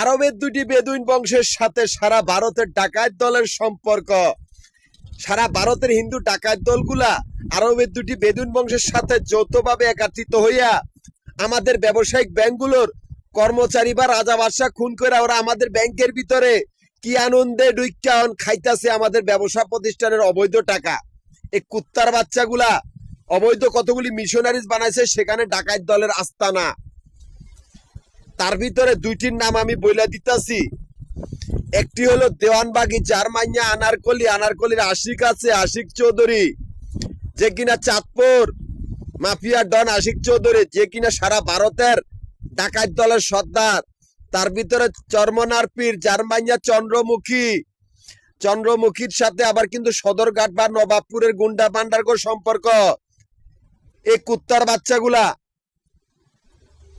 আরবের দুটি বেদুইন বংশের সাথে সারা ভারতের ডাকাত দলের সম্পর্ক। সারা ভারতের হিন্দু ডাকাত দলগুলা আরবের দুটি বেদুইন বংশের সাথে যৌথভাবে একত্রিত হইয়া আমাদের ব্যবসায়িক ব্যাংকগুলোর কর্মচারী বা রাজা বাদশাহ খুন করে ওরা আমাদের ব্যাংকের ভিতরে কি আনন্দে ডুইকান খাইতাছে আমাদের ব্যবসা প্রতিষ্ঠানের অবৈধ টাকা। এই কুত্তার বাচ্চাগুলা অবৈধ কতগুলি মিশনারিজ বানাইছে, সেখানে ডাকাত দলের আস্তানা। তার ভিতরে দুইটির নাম আমি বইলা দিতাছি। একটি হলো দেওয়ানবাগি জারমাইয়া আনারকলি, আনারকলির আশিক আছে, আশিক চৌধুরী, যে কিনা চাঁদপুর মাফিয়া ডন আশিক চৌধুরী, যে কিনা সারা ভারতের ডাকাত দলের সর্দার। তার ভিতরে চরমনার পীর জারমাইয়া চন্দ্রমুখী, চন্দ্রমুখীর সাথে আবার কিন্তু সদরঘাট বা নবাবপুরের গুন্ডা পান্ডারগো সম্পর্ক। এই কুত্তার বাচ্চাগুলা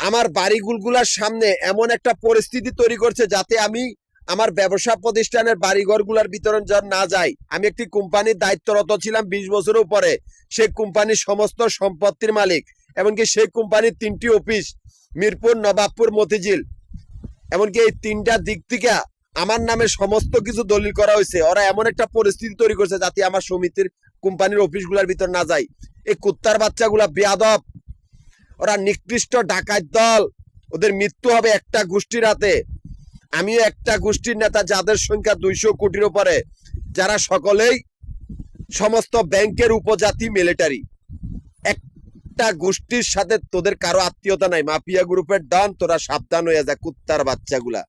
আমার বাড়িগুলোর সামনে এমন একটা পরিস্থিতি তৈরি করছে যাতে আমি আমার ব্যবসা প্রতিষ্ঠানের বাড়িঘরগুলোর ভিতরে না যাই। আমি একটি কোম্পানির দায়িত্বরত ছিলাম 20 বছরের উপরে। সেই কোম্পানির সমস্ত সম্পত্তির মালিক, এমনকি সেই কোম্পানির 3টি অফিস মিরপুর, নবাবপুর, মতিঝিল, এমনকি এই 3টা দিক থেকে আমার নামে সমস্ত কিছু দলিল করা হয়েছে। ওরা এমন একটা পরিস্থিতি তৈরি করছে যাতে আমার সমিতির কোম্পানির অফিসগুলোর ভিতর না যাই। এই কুত্তার বাচ্চাগুলা বেয়াদব, ওরা নিকৃষ্ট ডাকাত দল। ওদের মৃত্যু হবে একটা গোষ্ঠীর হাতে। আমিও একটা গোষ্ঠীর নেতা, যাদের সংখ্যা 200 কোটির উপরে, যারা সকলেই সমস্ত ব্যাংকের উপজাতি মিলিটারি। একটা গোষ্ঠীর সাথে তোদের কারো আত্মীয়তা নাই। মাফিয়া গ্রুপের ডন, তোরা সাবধান হয়ে যা কুত্তার বাচ্চাগুলা।